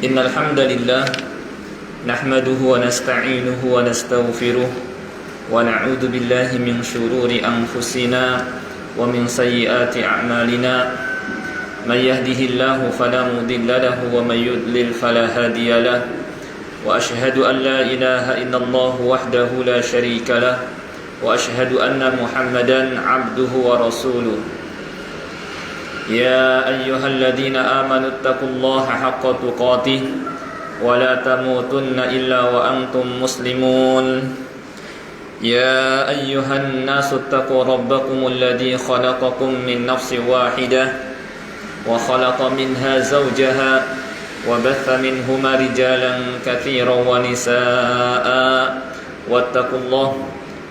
إن الحمد لله نحمده ونستعينه ونستغفره ونعوذ بالله من شرور أنفسنا ومن سيئات أعمالنا من يهده الله فلا مضل له ومن يضلل فلا هادي له وأشهد أن لا إله إلا الله وحده لا شريك له وأشهد أن محمدا عبده ورسوله يا أيها الذين آمنوا اتقوا الله حق تقاته ولا تموتن إلا وأنتم مسلمون يا أيها الناس اتقوا ربكم الذي خلقكم من نفس واحدة وخلق منها زوجها وبث منهما رجالا كثيرا ونساء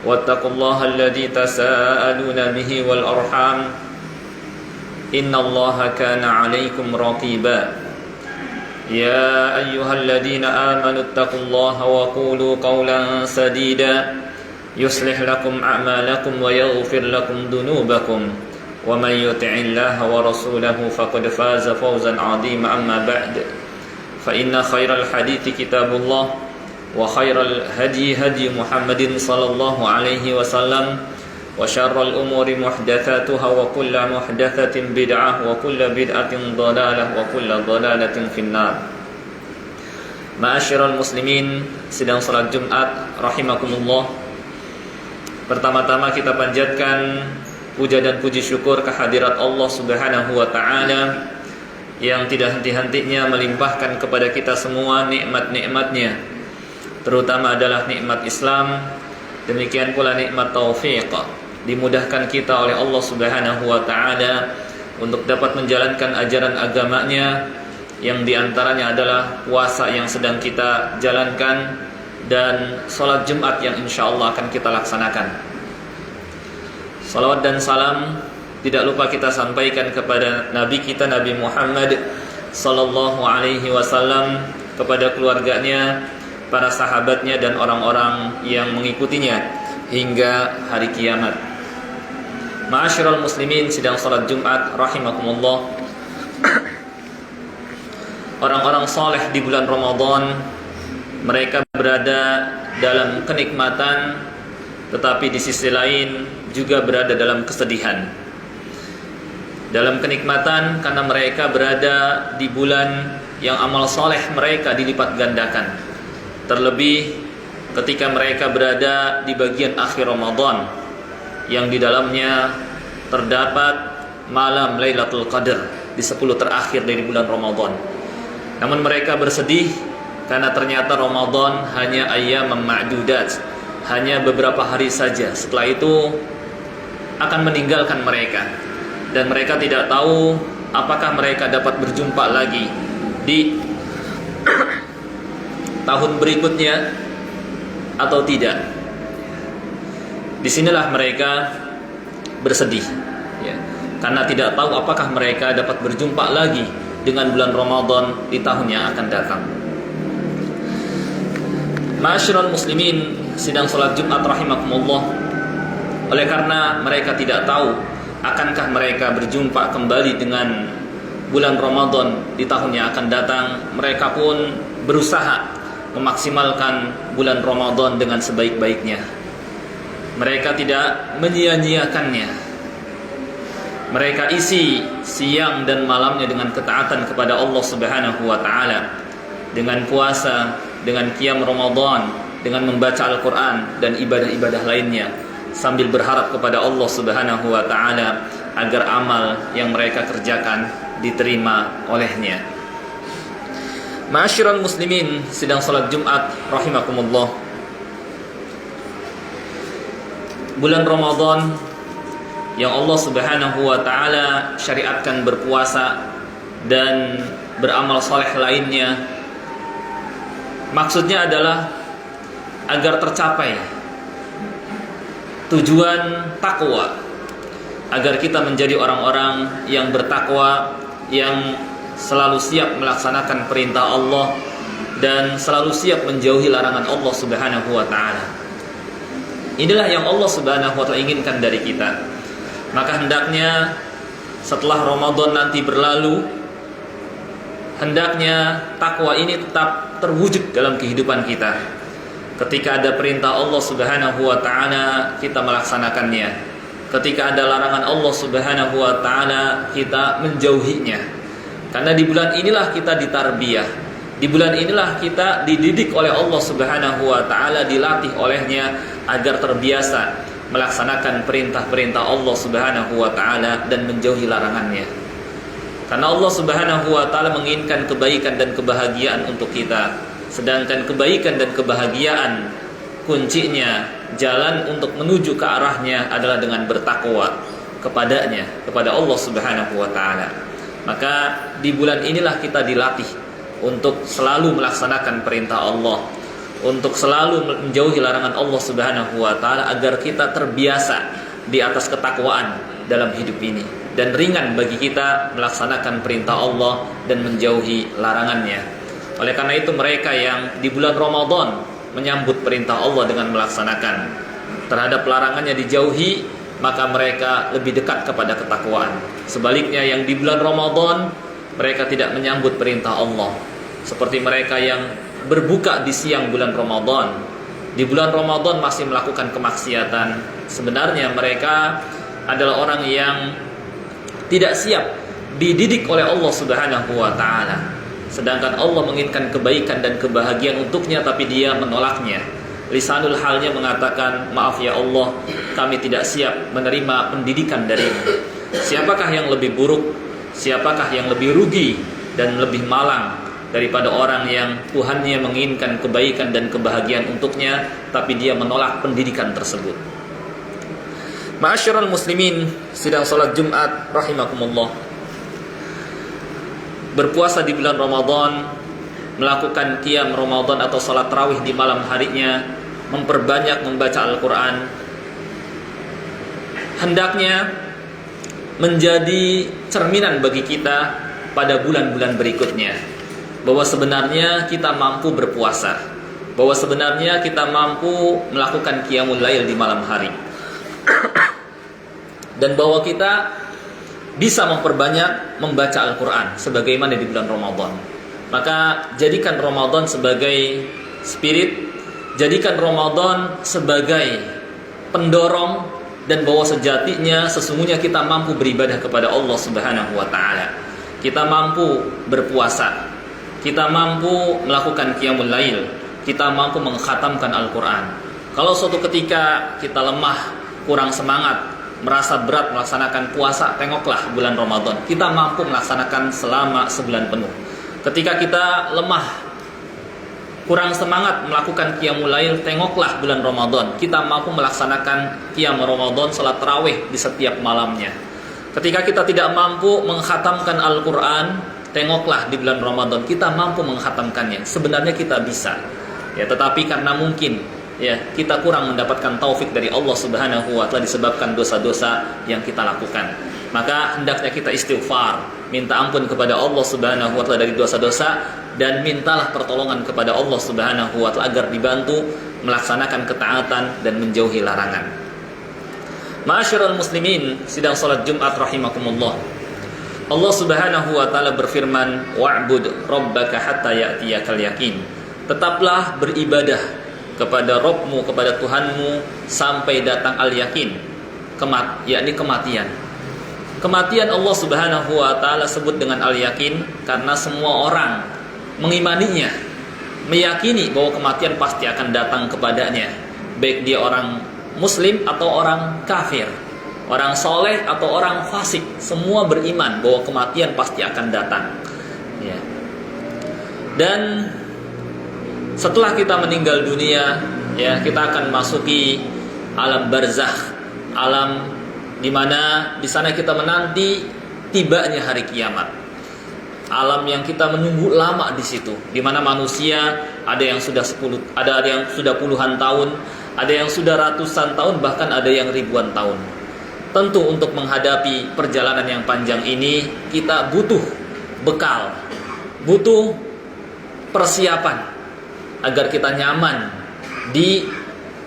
واتقوا الله الذي تساءلون به والأرحام إن الله كان عليكم رقيبا يا أيها الذين آمنوا اتقوا الله وقولوا قولا سديدا يصلح لكم أعمالكم ويغفر لكم ذنوبكم ومن يطع الله ورسوله فقد فاز فوزا عظيما أما بعد فإن خير الحديث كتاب الله وخير الهدي هدي محمد صلى الله عليه وسلم وشر الأمور محدثاتها وكل محدثة بدعة وكل بدعة ضلالة وكل ضلالة في النار. Ma'asyiral muslimin, sedang salat Jumat rahimakumullah. Pertama-tama kita panjatkan puja dan puji syukur kehadirat Allah Subhanahu wa taala yang tidak henti-hentinya melimpahkan kepada kita semua nikmat-nikmatnya, terutama adalah nikmat Islam, demikian pula nikmat taufiq, dimudahkan kita oleh Allah Subhanahu wa taala untuk dapat menjalankan ajaran agamanya, yang diantaranya adalah puasa yang sedang kita jalankan dan salat Jumat yang insyaallah akan kita laksanakan. Salawat dan salam tidak lupa kita sampaikan kepada Nabi kita Nabi Muhammad sallallahu alaihi wasallam, kepada keluarganya, para sahabatnya dan orang-orang yang mengikutinya hingga hari kiamat. Ma'asyiral muslimin, sidang salat Jumat rahimakumullah. Orang-orang saleh di bulan Ramadan, mereka berada dalam kenikmatan, tetapi di sisi lain juga berada dalam kesedihan. Dalam kenikmatan karena mereka berada di bulan yang amal saleh mereka dilipat gandakan. Terlebih ketika mereka berada di bagian akhir Ramadan, yang di dalamnya terdapat malam Lailatul Qadar di 10 terakhir dari bulan Ramadan. Namun mereka bersedih karena ternyata Ramadan hanya ayyam ma'dudat, hanya beberapa hari saja. Setelah itu akan meninggalkan mereka, dan mereka tidak tahu apakah mereka dapat berjumpa lagi di tahun berikutnya atau tidak. Disinilah mereka bersedih, ya, karena tidak tahu apakah mereka dapat berjumpa lagi dengan bulan Ramadan di tahun yang akan datang. Ma'asyiral muslimin, sidang salat Jumat rahimakumullah. Oleh karena mereka tidak tahu akankah mereka berjumpa kembali dengan bulan Ramadan di tahun yang akan datang, mereka pun berusaha memaksimalkan bulan Ramadan dengan sebaik-baiknya. Mereka tidak menyia-nyiakannya. Mereka isi siang dan malamnya dengan ketaatan kepada Allah Subhanahu wa taala, dengan puasa, dengan qiyam Ramadan, dengan membaca Al-Qur'an dan ibadah-ibadah lainnya, sambil berharap kepada Allah Subhanahu wa taala agar amal yang mereka kerjakan diterima olehnya. Ma'asyiral muslimin, sidang salat Jumat rahimakumullah. Bulan Ramadan yang Allah Subhanahu wa taala syariatkan berpuasa dan beramal saleh lainnya, maksudnya adalah agar tercapai tujuan takwa, agar kita menjadi orang-orang yang bertakwa, yang selalu siap melaksanakan perintah Allah dan selalu siap menjauhi larangan Allah Subhanahu wa taala. Inilah yang Allah Subhanahu wa taala inginkan dari kita. Maka hendaknya setelah Ramadan nanti berlalu, hendaknya takwa ini tetap terwujud dalam kehidupan kita. Ketika ada perintah Allah Subhanahu wa taala, kita melaksanakannya. Ketika ada larangan Allah Subhanahu wa taala, kita menjauhinya. Karena di bulan inilah kita ditarbiyah. Di bulan inilah kita dididik oleh Allah Subhanahu wa taala, dilatih olehnya agar terbiasa melaksanakan perintah-perintah Allah Subhanahu wa taala dan menjauhi larangannya. Karena Allah Subhanahu wa taala menginginkan kebaikan dan kebahagiaan untuk kita. Sedangkan kebaikan dan kebahagiaan kuncinya, jalan untuk menuju ke arahnya adalah dengan bertakwa kepadanya, kepada Allah Subhanahu wa taala. Maka di bulan inilah kita dilatih untuk selalu melaksanakan perintah Allah, untuk selalu menjauhi larangan Allah Subhanahu wa taala agar kita terbiasa di atas ketakwaan dalam hidup ini dan ringan bagi kita melaksanakan perintah Allah dan menjauhi larangannya. Oleh karena itu mereka yang di bulan Ramadan menyambut perintah Allah dengan melaksanakan, terhadap larangannya dijauhi, maka mereka lebih dekat kepada ketakwaan. Sebaliknya yang di bulan Ramadan mereka tidak menyambut perintah Allah, seperti mereka yang berbuka di siang bulan Ramadan, di bulan Ramadan masih melakukan kemaksiatan. Sebenarnya mereka adalah orang yang tidak siap dididik oleh Allah Subhanahu wa taala. Sedangkan Allah menginginkan kebaikan dan kebahagiaan untuknya, tapi dia menolaknya. Lisanul halnya mengatakan, maaf ya Allah, kami tidak siap menerima pendidikan darimu. Siapakah yang lebih buruk? Siapakah yang lebih rugi dan lebih malang daripada orang yang Tuhannya menginginkan kebaikan dan kebahagiaan untuknya, tapi dia menolak pendidikan tersebut. Ma'asyiral muslimin, sidang salat Jumat rahimakumullah. Berpuasa di bulan Ramadan, melakukan qiyam Ramadan atau salat tarawih di malam harinya, memperbanyak membaca Al-Quran, hendaknya menjadi cerminan bagi kita pada bulan-bulan berikutnya, bahwa sebenarnya kita mampu berpuasa, bahwa sebenarnya kita mampu melakukan qiyamul lail di malam hari, dan bahwa kita bisa memperbanyak membaca Al-Quran sebagaimana di bulan Ramadan. Maka jadikan Ramadan sebagai spirit, jadikan Ramadan sebagai pendorong, dan bahwa sejatinya sesungguhnya kita mampu beribadah kepada Allah Subhanahu wa taala. Kita mampu berpuasa, kita mampu melakukan qiyamul lail, kita mampu mengkhatamkan Al-Quran. Kalau suatu ketika kita lemah, kurang semangat, merasa berat melaksanakan puasa, tengoklah bulan Ramadan. Kita mampu melaksanakan selama sebulan penuh. Ketika kita lemah, kurang semangat melakukan qiyamul lail, tengoklah bulan Ramadan. Kita mampu melaksanakan qiyam Ramadan, salat tarawih di setiap malamnya. Ketika kita tidak mampu mengkhatamkan Al-Quran, tengoklah di bulan Ramadan, kita mampu mengkhatamkannya. Sebenarnya kita bisa, ya, tetapi karena mungkin ya kita kurang mendapatkan taufik dari Allah Subhanahu wa taala disebabkan dosa-dosa yang kita lakukan. Maka hendaknya kita istighfar, minta ampun kepada Allah Subhanahu wa taala dari dosa-dosa, dan mintalah pertolongan kepada Allah Subhanahu wa taala agar dibantu melaksanakan ketaatan dan menjauhi larangan. Ma'asyiral muslimin, sidang salat Jumat rahimakumullah. Allah Subhanahu wa taala berfirman, wa'bud rabbaka hatta ya'tiyakal yaqin. Tetaplah beribadah kepada Rabbmu, kepada Tuhanmu sampai datang al-yakin, yakni kematian. Kematian Allah Subhanahu wa taala sebut dengan al-yakin karena semua orang mengimaninya, meyakini bahwa kematian pasti akan datang kepadanya, baik dia orang muslim atau orang kafir, orang soleh atau orang fasik, semua beriman bahwa kematian pasti akan datang, ya. Dan setelah kita meninggal dunia, ya, kita akan masuki alam barzakh, alam di mana di sana kita menanti tibanya hari kiamat. Alam yang kita menunggu lama di situ, di mana manusia ada yang sudah puluhan tahun, ada yang sudah ratusan tahun, bahkan ada yang ribuan tahun. Tentu untuk menghadapi perjalanan yang panjang ini kita butuh bekal, butuh persiapan agar kita nyaman di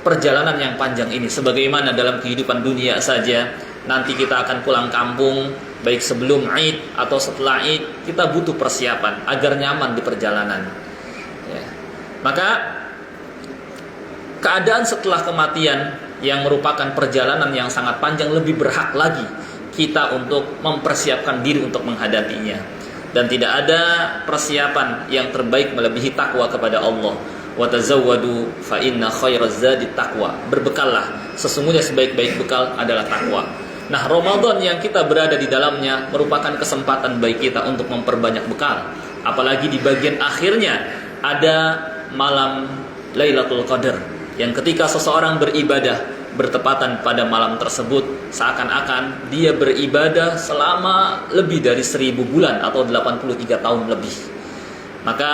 perjalanan yang panjang ini. Sebagaimana dalam kehidupan dunia saja, nanti kita akan pulang kampung, baik sebelum Id atau setelah Id, kita butuh persiapan agar nyaman di perjalanan. Ya. Maka keadaan setelah kematian yang merupakan perjalanan yang sangat panjang lebih berhak lagi kita untuk mempersiapkan diri untuk menghadapinya. Dan tidak ada persiapan yang terbaik melebihi takwa kepada Allah. Wa tazawwadu fa inna khairaz zadi taqwa. Berbekallah, sesungguhnya sebaik-baik bekal adalah takwa. Nah, Ramadan yang kita berada di dalamnya merupakan kesempatan bagi kita untuk memperbanyak bekal. Apalagi di bagian akhirnya ada malam Lailatul Qadar, yang ketika seseorang beribadah bertepatan pada malam tersebut, seakan-akan dia beribadah selama lebih dari 1000 bulan atau 83 tahun lebih. Maka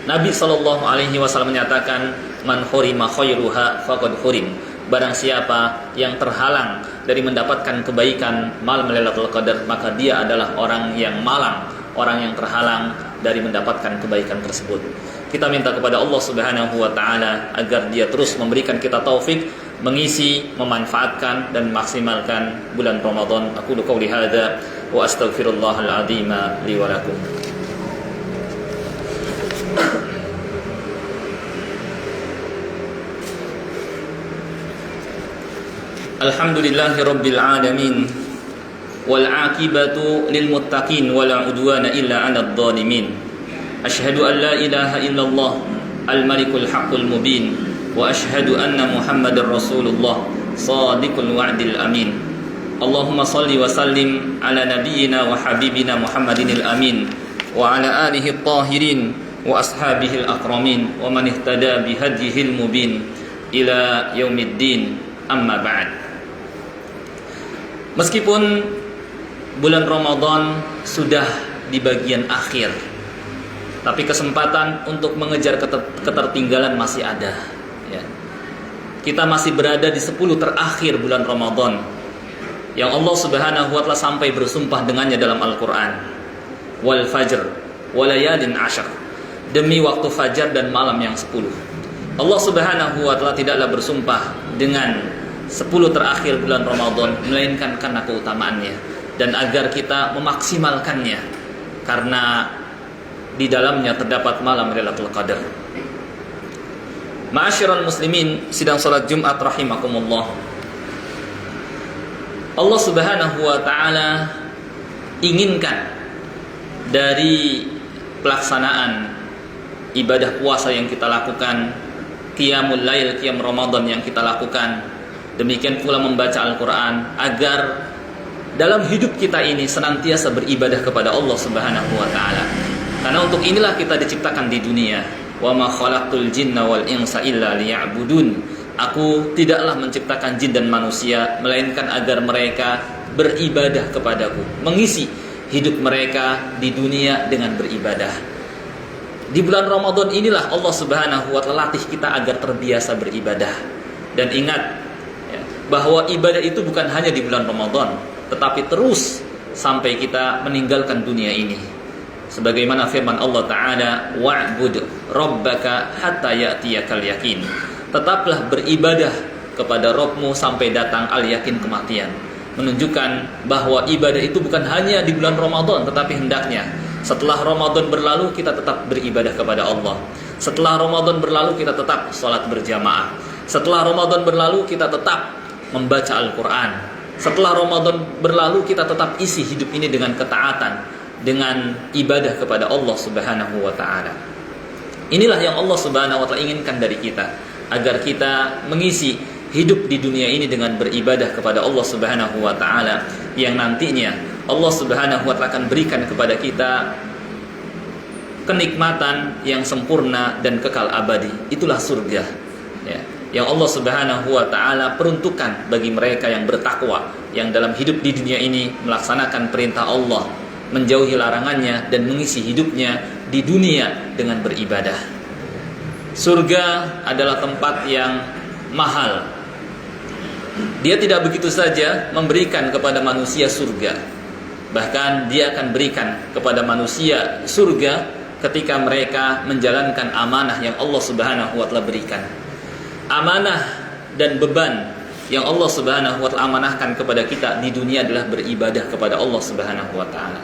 Nabi SAW menyatakan, man hurima khairuha faqad hurim. Barang siapa yang terhalang dari mendapatkan kebaikan malam Lailatul Qadar, maka dia adalah orang yang malang, orang yang terhalang dari mendapatkan kebaikan tersebut. Kita minta kepada Allah Subhanahu wa taala agar Dia terus memberikan kita taufik mengisi, memanfaatkan dan maksimalkan bulan Ramadan. Aku qouli hadza wa astaghfirullahal azim li wa lakum. Alhamdulillahi rabbil alamin wal aqibatu lil muttaqin wala udwana illa 'alal zalimin. Asyhadu an la ilaha illallah al malikul haqqul mubin wa asyhadu anna muhammadar rasulullah shadiqul wa'dil amin. Allahumma shalli wa sallim ala nabiyyina wa habibina Muhammadinil amin wa ala alihi at-tahirin wa ashabihil akramin wa man ihtada bihadihil mubin ila yaumiddin. Amma ba'd. Meskipun bulan Ramadan sudah di bagian akhir, tapi kesempatan untuk mengejar ketertinggalan masih ada. Ya. Kita masih berada di 10 terakhir bulan Ramadan, yang Allah Subhanahu wa taala sampai bersumpah dengannya dalam Al-Quran. Wal fajr walayalin ashar. Demi waktu fajar dan malam yang 10. Allah Subhanahu wa taala tidaklah bersumpah dengan 10 terakhir bulan Ramadan melainkan karena keutamaannya dan agar kita memaksimalkannya, karena di dalamnya terdapat malam Lailatul Qadar. Ma'asyiral muslimin sidang salat Jumat rahimakumullah. Allah Subhanahu wa taala inginkan dari pelaksanaan ibadah puasa yang kita lakukan, qiyamul lail, qiyam Ramadan yang kita lakukan, demikian pula membaca Al-Quran, agar dalam hidup kita ini senantiasa beribadah kepada Allah Subhanahu wa taala. Karena untuk inilah kita diciptakan di dunia. Wa ma khalaqtul jinna wal insa illa liya'budun. Aku tidaklah menciptakan jin dan manusia melainkan agar mereka beribadah kepadaku, mengisi hidup mereka di dunia dengan beribadah. Di bulan Ramadan inilah Allah Subhanahu wa taala latih kita agar terbiasa beribadah. Dan ingat bahwa ibadah itu bukan hanya di bulan Ramadan, tetapi terus sampai kita meninggalkan dunia ini. Sebagaimana firman Allah Ta'ala, wa'bud rabbaka hatta ya'tiyakal yakin. Tetaplah beribadah kepada Rabbmu sampai datang al-yakin, kematian. Menunjukkan bahwa ibadah itu bukan hanya di bulan Ramadan, tetapi hendaknya setelah Ramadan berlalu kita tetap beribadah kepada Allah. Setelah Ramadan berlalu kita tetap sholat berjamaah. Setelah Ramadan berlalu kita tetap membaca Al-Quran. Setelah Ramadan berlalu kita tetap isi hidup ini dengan ketaatan, dengan ibadah kepada Allah Subhanahu wa taala. Inilah yang Allah Subhanahu wa taala inginkan dari kita, agar kita mengisi hidup di dunia ini dengan beribadah kepada Allah Subhanahu wa taala, yang nantinya Allah Subhanahu wa taala akan berikan kepada kita kenikmatan yang sempurna dan kekal abadi. Itulah surga, ya, yang Allah Subhanahu wa taala peruntukkan bagi mereka yang bertakwa, yang dalam hidup di dunia ini melaksanakan perintah Allah, menjauhi larangannya, dan mengisi hidupnya di dunia dengan beribadah. Surga adalah tempat yang mahal. Dia tidak begitu saja memberikan kepada manusia surga, bahkan Dia akan berikan kepada manusia surga ketika mereka menjalankan amanah yang Allah Subhanahu wa taala berikan. Amanah dan beban yang Allah Subhanahu wa taala amanahkan kepada kita di dunia adalah beribadah kepada Allah Subhanahu wa taala.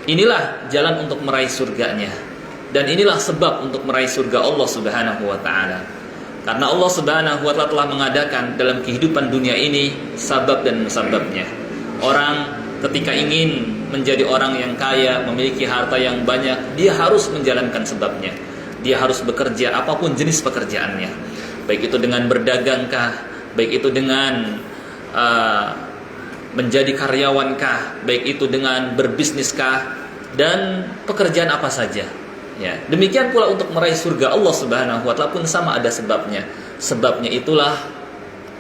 Inilah jalan untuk meraih surganya, dan inilah sebab untuk meraih surga Allah Subhanahu wa taala. Karena Allah Subhanahu wa taala telah mengadakan dalam kehidupan dunia ini sabab dan musababnya. Orang ketika ingin menjadi orang yang kaya, memiliki harta yang banyak, dia harus menjalankan sebabnya. Dia harus bekerja apapun jenis pekerjaannya. Baik itu dengan berdagangkah, baik itu dengan menjadi karyawankah, baik itu dengan berbisniskah, dan pekerjaan apa saja. Ya, demikian pula untuk meraih surga Allah Subhanahu wa taala pun sama, ada sebabnya. Sebabnya itulah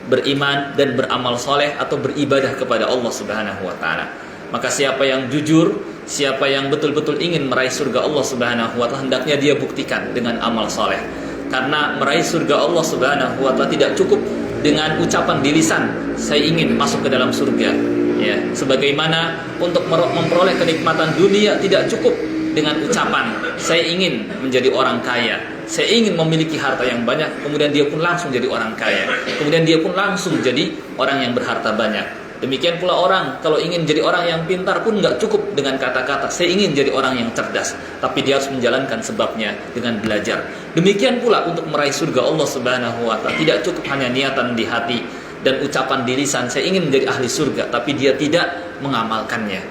beriman dan beramal soleh atau beribadah kepada Allah Subhanahu wa taala. Maka siapa yang jujur, siapa yang betul-betul ingin meraih surga Allah Subhanahu wa taala, hendaknya dia buktikan dengan amal soleh. Karena meraih surga Allah Subhanahu wa taala tidak cukup dengan ucapan di lisan, saya ingin masuk ke dalam surga. Ya, sebagaimana untuk memperoleh kenikmatan dunia tidak cukup dengan ucapan saya ingin menjadi orang kaya, saya ingin memiliki harta yang banyak, kemudian dia pun langsung jadi orang kaya, kemudian dia pun langsung jadi orang yang berharta banyak. Demikian pula orang kalau ingin jadi orang yang pintar pun nggak cukup dengan kata-kata saya ingin jadi orang yang cerdas, tapi dia harus menjalankan sebabnya dengan belajar. Demikian pula untuk meraih surga Allah Subhanahu wa taala tidak cukup hanya niatan di hati dan ucapan di lisan saya ingin menjadi ahli surga, tapi dia tidak mengamalkannya,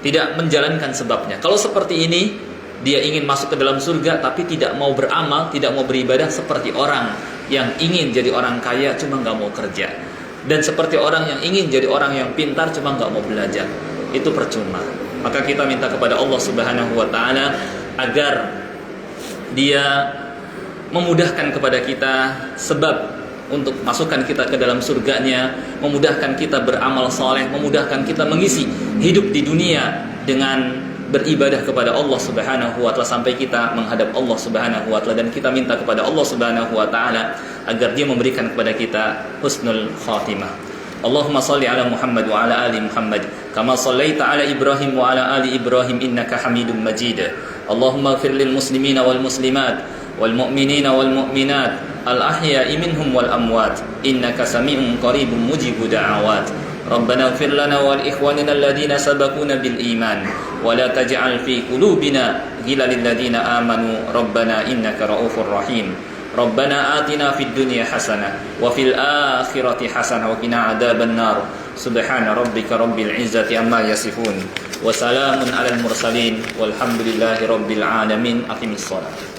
tidak menjalankan sebabnya. Kalau seperti ini, dia ingin masuk ke dalam surga tapi tidak mau beramal, tidak mau beribadah, seperti orang yang ingin jadi orang kaya cuma nggak mau kerja, dan seperti orang yang ingin jadi orang yang pintar cuma nggak mau belajar. Itu percuma. Maka kita minta kepada Allah Subhanahu wa taala agar dia memudahkan kepada kita sebab untuk masukkan kita ke dalam surganya, memudahkan kita beramal soleh, memudahkan kita mengisi hidup di dunia dengan beribadah kepada Allah Subhanahu wa taala sampai kita menghadap Allah Subhanahu wa taala. Dan kita minta kepada Allah Subhanahu wa taala agar dia memberikan kepada kita husnul khatimah. Allahumma salli ala Muhammad wa ala ali Muhammad kama sallaita ala Ibrahim wa ala ali Ibrahim innaka Hamidum Majid. Allahumma ighfir lil muslimina wal muslimat wal mu'minina wal mu'minat al-ahya'i minhum wal amwat innaka sami'un qaribun mujibud da'awat. Rabbana ighfir lana wal ikhwanina alladhina sabaquna bil iman wa la taj'al fi qulubina ghillan lil ladzina amanu rabbana innaka ra'ufur rahim. Rabbana atina fid dunya hasanah wa fil akhirati hasanah wa qina adzaban nar. Subhana rabbika rabbil izzati amma yasifun wa salamun alal mursalin walhamdulillahi rabbil alamin. Aqimis shalah.